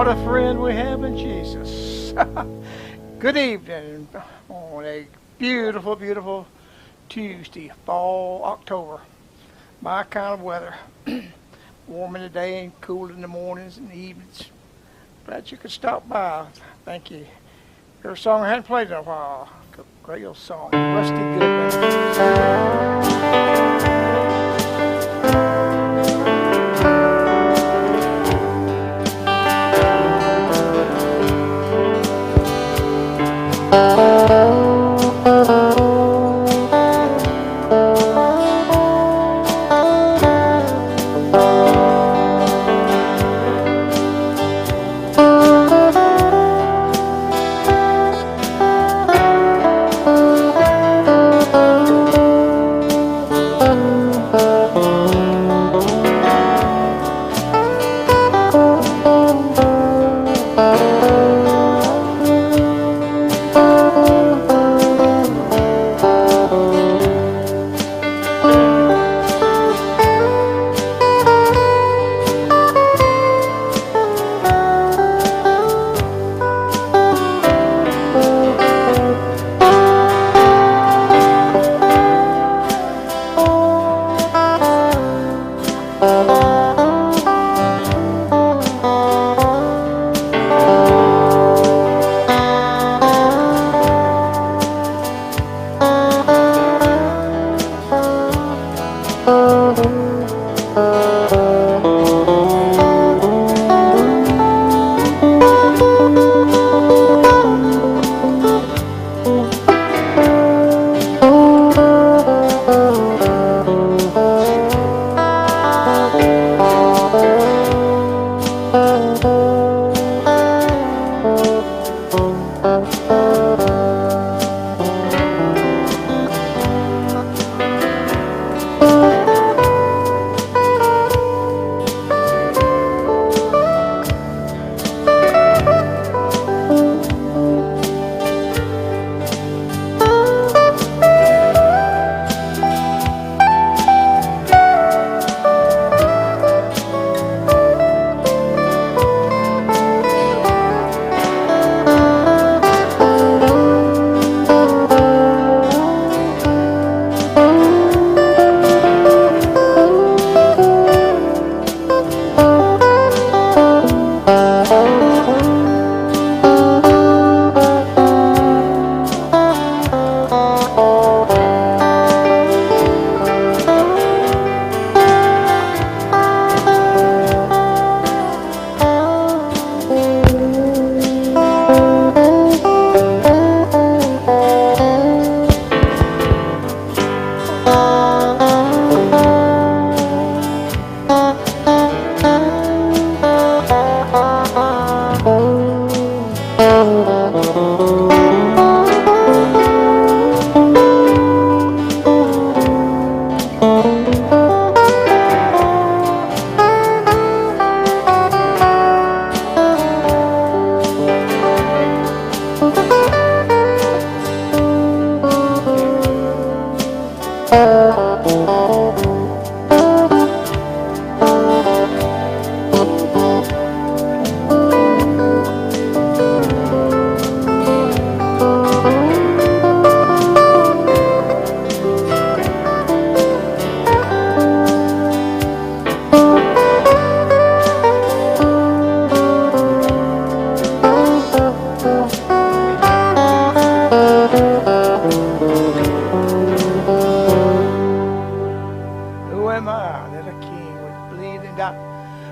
What a friend we have in Jesus. Good evening on a beautiful, beautiful Tuesday, fall, October. My kind of weather. Warm in the day and cool in the mornings and the evenings. Glad you could stop by. Thank you. Here's a song I hadn't played in a while. Great old song. Rusty Goodman.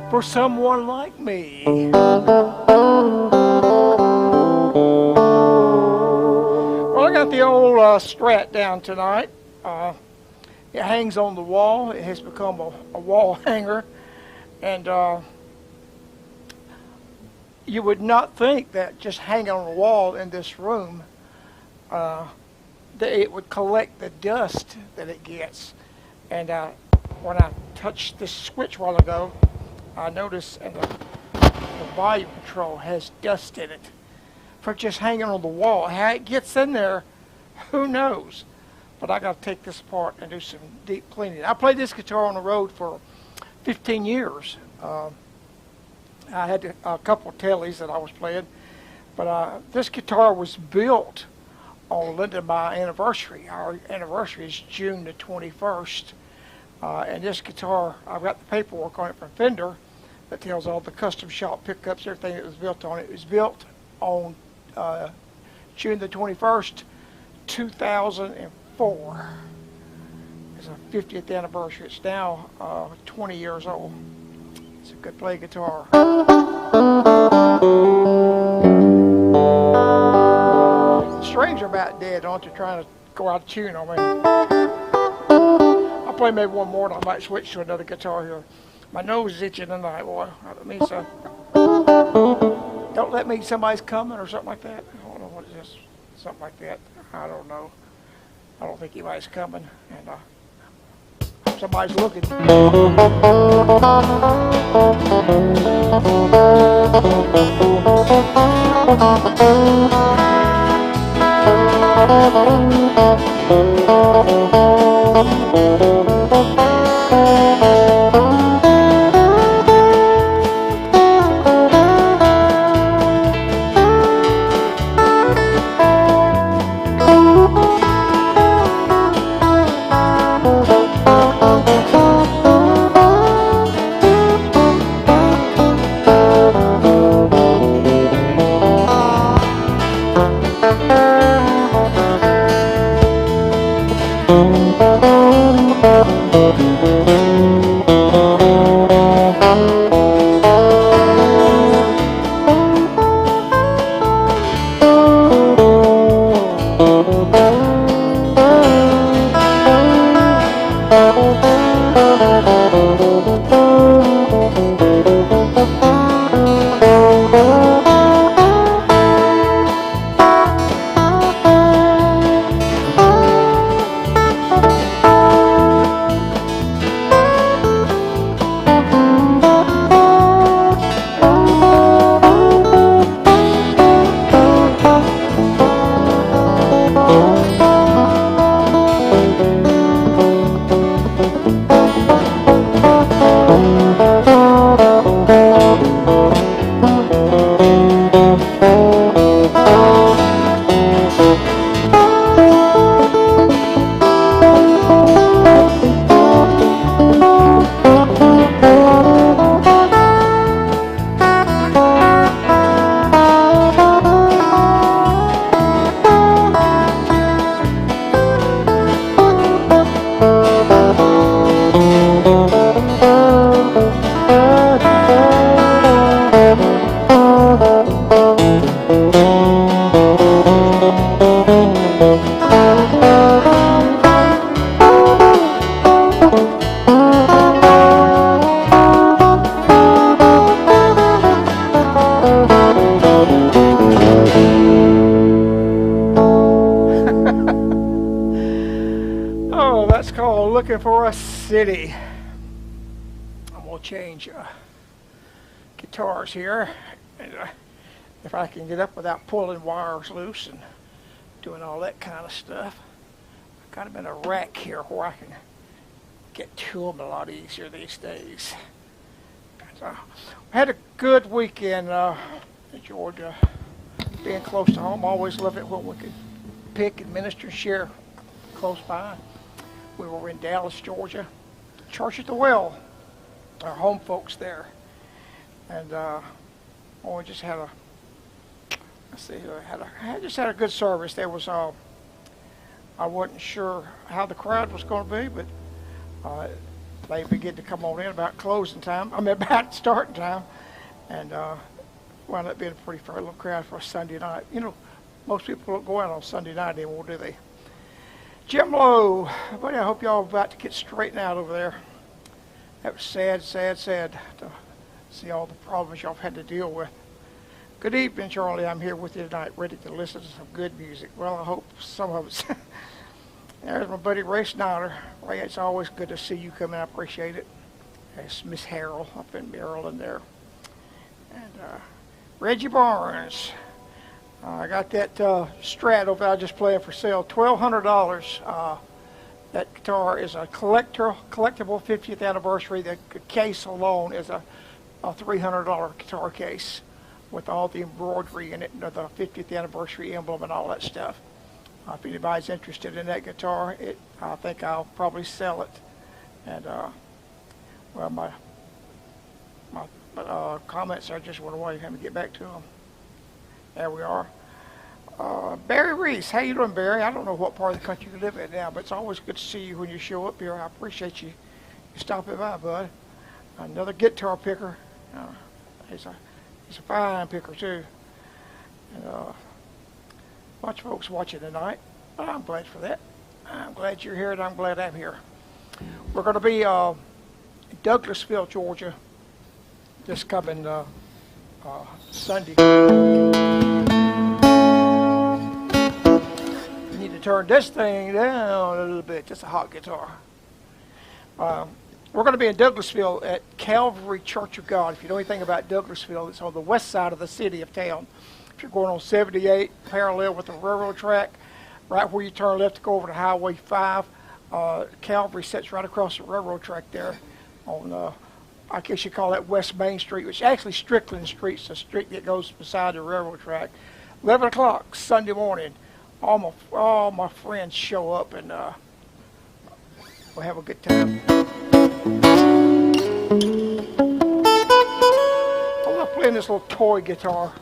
for someone like me. Well, I got the old Strat down tonight. It hangs on the wall. It has become a wall hanger. And you would not think that just hanging on the wall in this room that it would collect the dust that it gets. And when I touched this switch a while ago, I noticed the volume control has dust in it for just hanging on the wall. How it gets in there, who knows? But I got to take this apart and do some deep cleaning. I played this guitar on the road for 15 years. I had a couple of tellies that I was playing, but this guitar was built on Linda and my anniversary. Our anniversary is June the 21st. And this guitar, I've got the paperwork on it from Fender that tells all the custom shop pickups, everything that was built on it. It was built on June the 21st, 2004. It's a 50th anniversary. It's now 20 years old. It's a good play guitar. The strings are about dead, aren't they? Trying to go out of tune on me. I'll play maybe one more and I might switch to another guitar here. My nose is itching tonight, boy. That means don't let me, somebody's coming or something like that. I don't know what it is. Something like that. I don't know. I don't think anybody's coming. And somebody's looking. Looking for a city. I'm going to change guitars here. And, if I can get up without pulling wires loose and doing all that kind of stuff. I've got them in a rack here where I can get to them a lot easier these days. So, I had a good weekend in Georgia. Being close to home, I always love it when we could pick and minister and share close by. We were in Dallas, Georgia, Church at the Well, our home folks there, and we just had a, I just had a good service. There was I wasn't sure how the crowd was going to be, but they begin to come on in about closing time. I mean, about starting time, and wound up being a pretty fair little crowd for a Sunday night. You know, most people don't go out on Sunday night anymore, do they? Jim Lowe, buddy, I hope y'all about to get straightened out over there. That was sad, sad, sad to see all the problems y'all have had to deal with. Good evening, Charlie. I'm here with you tonight, ready to listen to some good music. Well, I hope some of us. There's my buddy Ray Snyder. Ray, it's always good to see you come in. I appreciate it. There's Miss Harrell up in Maryland there. And Reggie Barnes. I got that Strat over there I just played for sale, $1,200. That guitar is a collectible 50th anniversary. The case alone is a $300 guitar case with all the embroidery in it, and the 50th anniversary emblem and all that stuff. If anybody's interested in that guitar, I think I'll probably sell it. And well, my comments, I just went away. Have to get back to them. There we are. Barry Reese, how you doing, Barry? I don't know what part of the country you live in now, but it's always good to see you when you show up here. I appreciate you stopping by, bud. Another guitar picker. He's a fine picker too. And a bunch of folks watching tonight. But I'm glad for that. I'm glad you're here, and I'm glad I'm here. We're going to be in Douglasville, Georgia, this coming Sunday. You need to turn this thing down a little bit. Just a hot guitar. We're going to be in Douglasville at Calvary Church of God. If you know anything about Douglasville, it's on the west side of the city of town. If you're going on 78, parallel with the railroad track, right where you turn left to go over to Highway 5, Calvary sits right across the railroad track there on, I guess you call that West Main Street, which is actually Strickland Street. It's the street that goes beside the railroad track. 11 o'clock Sunday morning. All my friends show up, and we'll have a good time. I love playing this little toy guitar.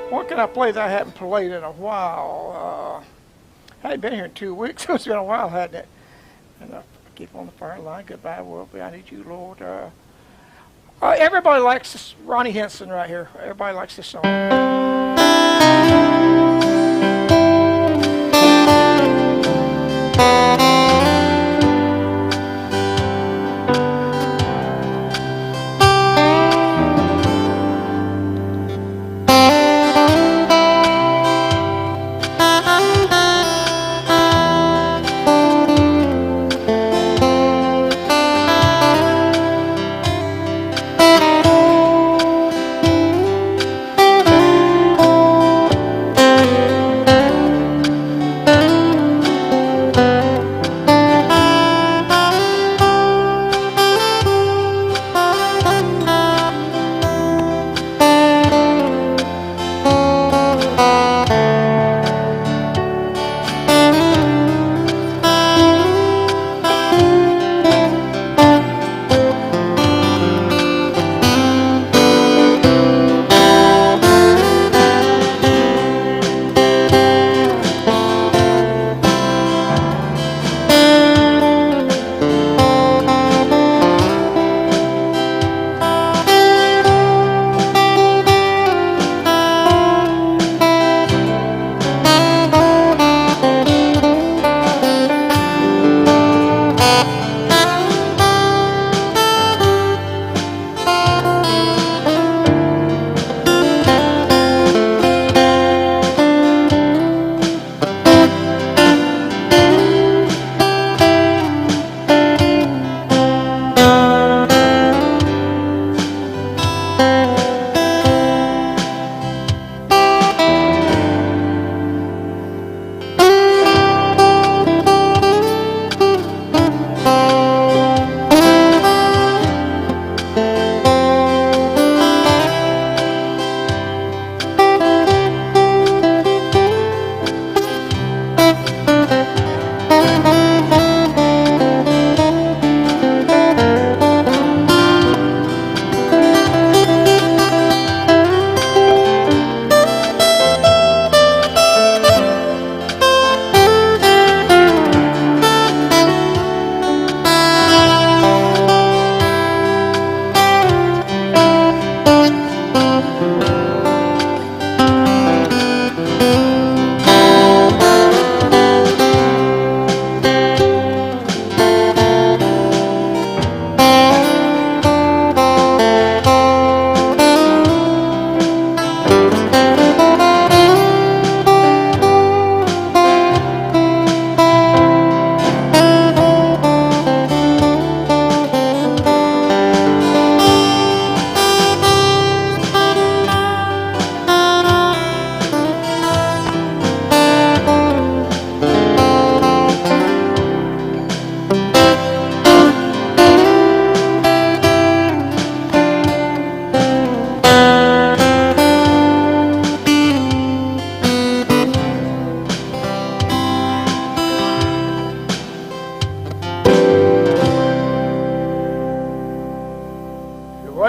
What can I play that I haven't played in a while? I hadn't been here in 2 weeks. It's been a while, hadn't it? And I keep on the fire line. Goodbye, world. I need you, Lord. Everybody likes this Ronnie Henson right here. Everybody likes this song.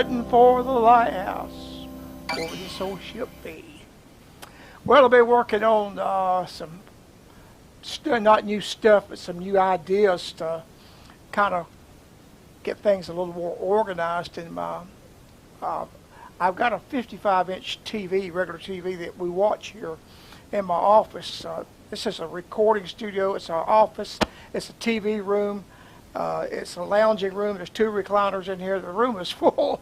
heading for the lighthouse where this old ship be. Well, I've been working on some, not new stuff, but some new ideas to kind of get things a little more organized in my, I've got a 55-inch TV, regular TV that we watch here in my office. This is a recording studio. It's our office. It's a TV room. It's a lounging room. There's 2 recliners in here. The room is full.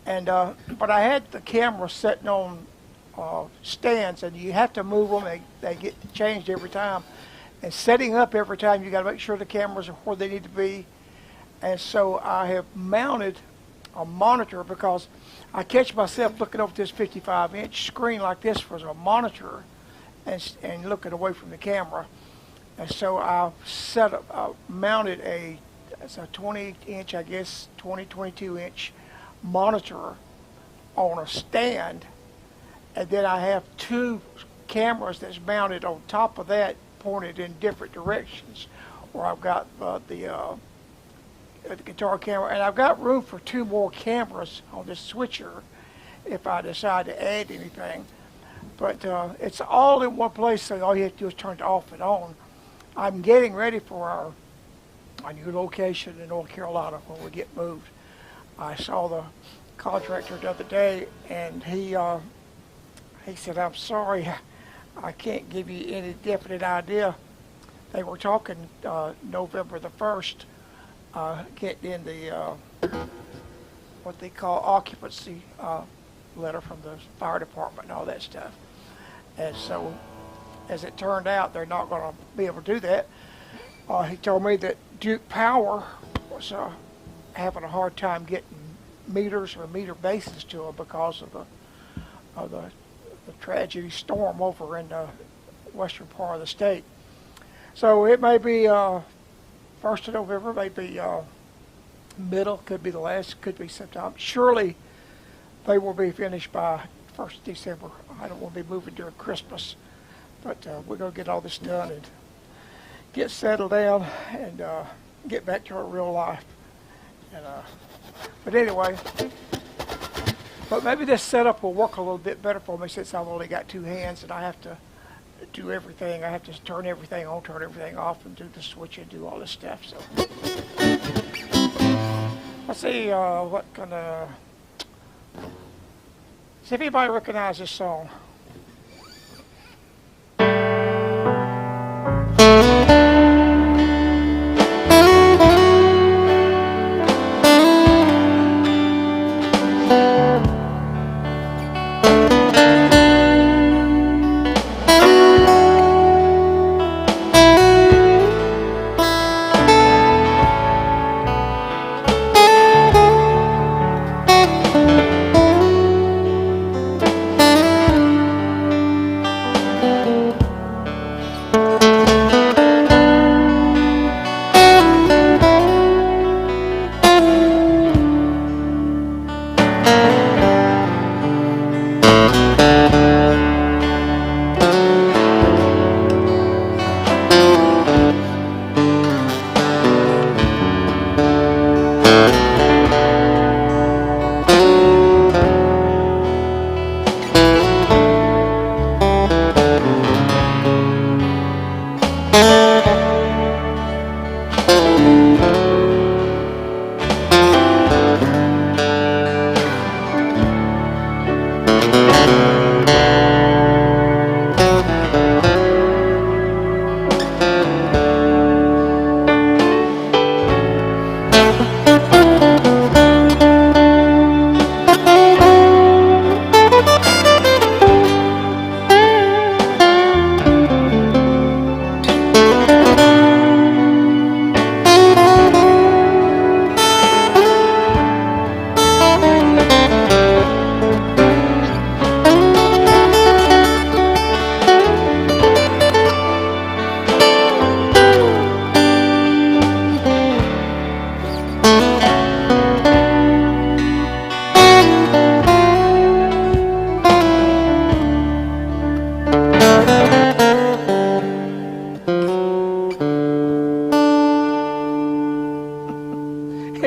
And but I had the camera sitting on stands, and you have to move them. They get changed every time. And setting up every time, you got to make sure the cameras are where they need to be. And so I have mounted a monitor because I catch myself looking over this 55-inch screen like this for a monitor and looking away from the camera. And so I mounted it's a 20-inch, I guess, 22-inch monitor on a stand. And then I have 2 cameras that's mounted on top of that, pointed in different directions, where I've got the guitar camera, and I've got room for 2 more cameras on this switcher if I decide to add anything. But it's all in one place, so all you have to do is turn it off and on. I'm getting ready for our new location in North Carolina when we get moved. I saw the contractor the other day, and he said, "I'm sorry, I can't give you any definite idea." They were talking November the 1st, getting in the what they call occupancy letter from the fire department and all that stuff. And so, as it turned out, they're not going to be able to do that. He told me that Duke Power was having a hard time getting meters or meter bases to them because of the tragedy storm over in the western part of the state. So it may be 1st of November, maybe middle, could be the last, could be sometime. Surely they will be finished by 1st of December. I don't want to be moving during Christmas, but we're going to get all this done and get settled down and get back to our real life. And, but anyway, but maybe this setup will work a little bit better for me since I've only got 2 hands and I have to do everything. I have to turn everything on, turn everything off, and do the switch and do all this stuff. So let's see what kind of. See if anybody recognizes this song.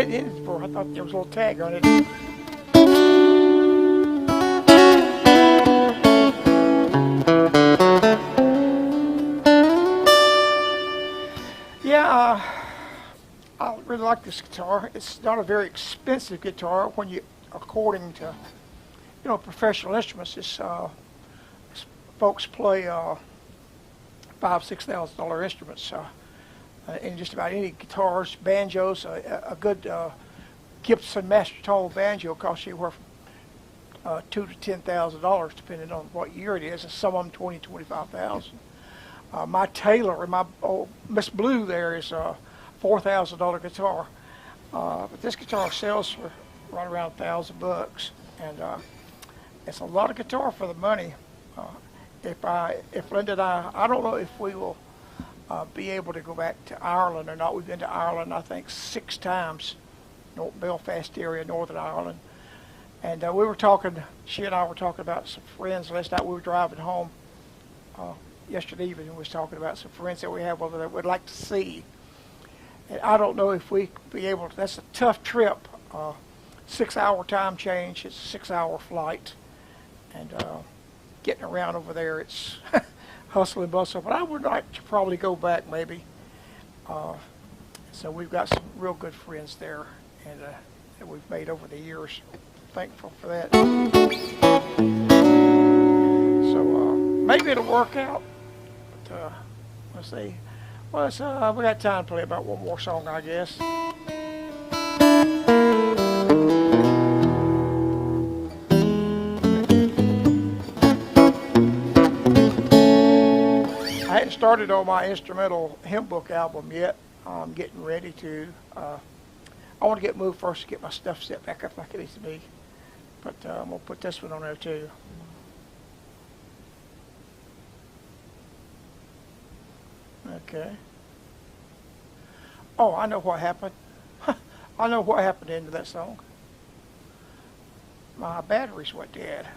It is for, I thought there was a little tag on it. Yeah, I really like this guitar. It's not a very expensive guitar when you, according to professional instruments. Folks play $5,000 to $6,000 instruments in just about any guitars, banjos. A good Gibson Master Tone banjo costs you anywhere from $2,000 to $10,000, depending on what year it is. And some of them 20, 25,000. My Taylor and my old Miss Blue there is a $4,000 guitar, but this guitar sells for right around $1,000, and it's a lot of guitar for the money. If Linda and I don't know if we will be able to go back to Ireland or not. We've been to Ireland, I think, 6 times, Belfast area, Northern Ireland. And we were talking, she and I were talking about some friends last night. We were driving home yesterday evening and was talking about some friends that we have over there we'd like to see. And I don't know if we could be able to, that's a tough trip. 6-hour time change, it's a 6-hour flight. And getting around over there, it's hustle and bustle. But I would like to probably go back maybe. So we've got some real good friends there and that we've made over the years. Thankful for that. So maybe it'll work out. But let's see. Well, we got time to play about one more song, I guess. I hadn't started on my instrumental hymn book album yet. I'm getting ready to. I want to get moved first to get my stuff set back up like it needs to be. But I'm going to put this one on there too. Okay. Oh, I know what happened. I know what happened into that song. My batteries went dead.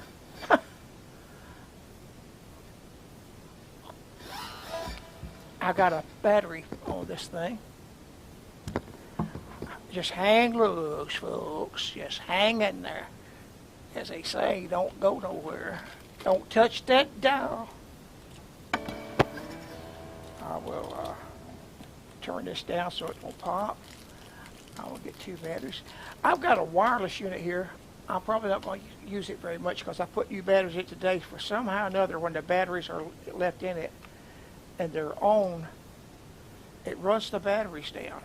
I got a battery on this thing. Just hang loose, folks. Just hang in there. As they say, don't go nowhere. Don't touch that dial. I will turn this down so it won't pop. I won't get 2 batteries. I've got a wireless unit here. I'm probably not going to use it very much because I put new batteries in it today. For somehow or another, when the batteries are left in it and they're on, it runs the batteries down.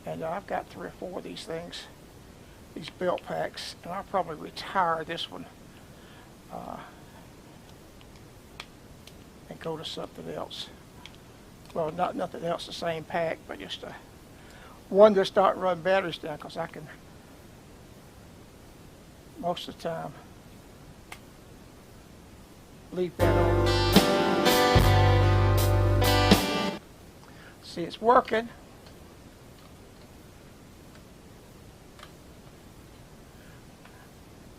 And I've got 3 or 4 of these things, these belt packs, and I'll probably retire this one and go to something else. Well, not nothing else, the same pack, but just one to start running batteries down, because I can, most of the time, leave that on. See, it's working.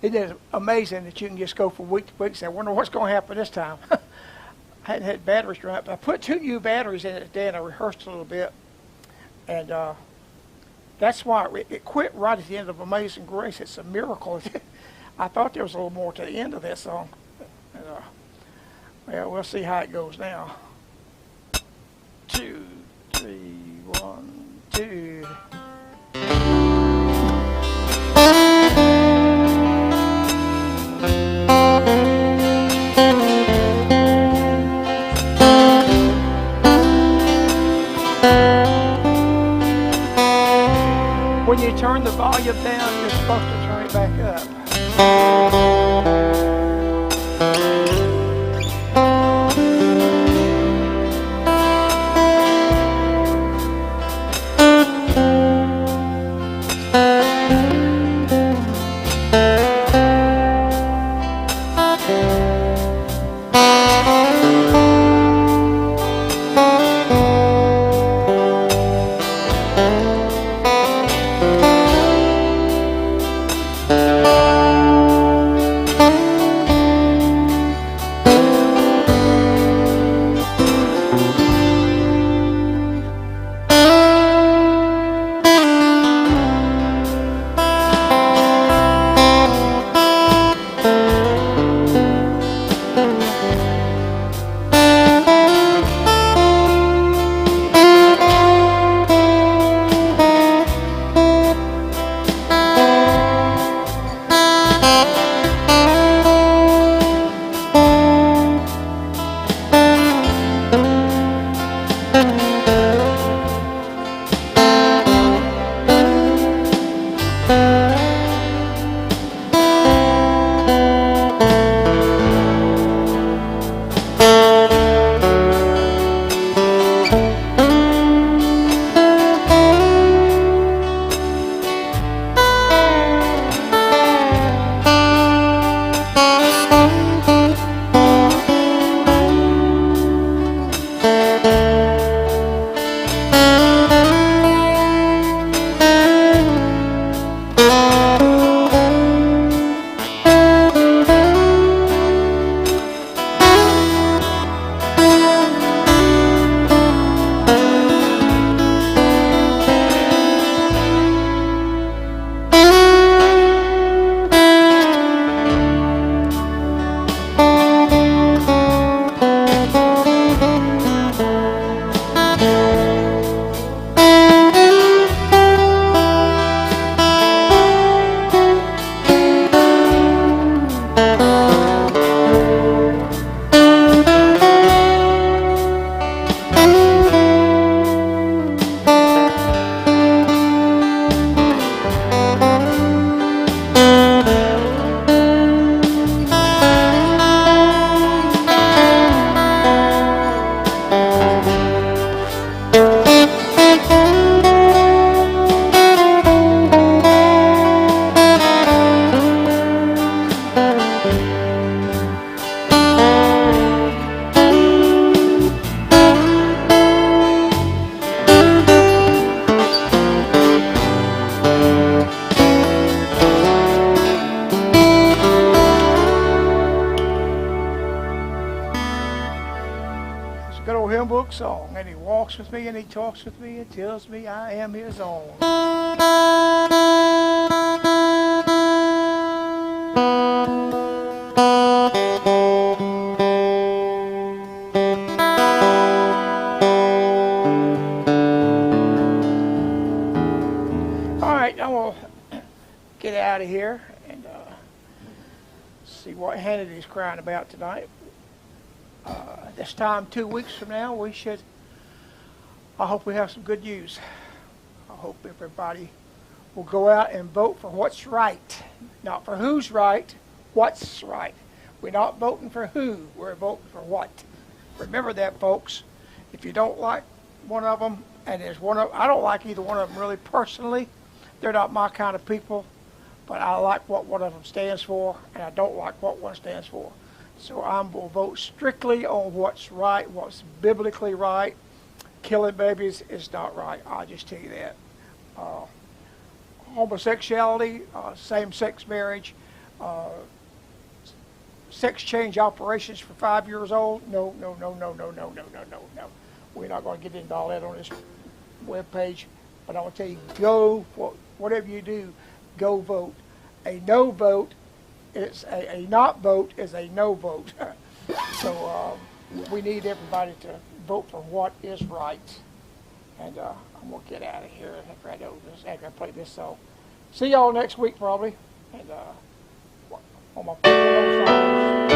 It is amazing that you can just go from week to week and say, I wonder what's going to happen this time. I hadn't had batteries run up. I put 2 new batteries in it today and I rehearsed a little bit. And that's why it quit right at the end of Amazing Grace. It's a miracle. I thought there was a little more to the end of that song. And, well, we'll see how it goes now. 2, 3, 1, 2. When you turn the volume down, you're supposed to turn it back up. song. And he walks with me and he talks with me and tells me I am his own. Alright, I'm going to get out of here and see what Hannity's crying about tonight. This time 2 weeks from now, I hope we have some good news. I hope everybody will go out and vote for what's right. Not for who's right, what's right. We're not voting for who, we're voting for what. Remember that, folks. If you don't like one of them, and I don't like either one of them really personally. They're not my kind of people, but I like what one of them stands for, and I don't like what one stands for. So I'm going to vote strictly on what's right, what's biblically right. Killing babies is not right. I'll just tell you that. Homosexuality, same-sex marriage, sex change operations for 5 years old. No, no, no, no, no, no, no, no, no, no. We're not going to get into all that on this webpage. But I want to tell you, whatever you do, go vote. A no vote is a not vote is a no vote. So we need everybody to vote for what is right. And I'm going to get out of here after I play this song. See y'all next week probably. And on my songs.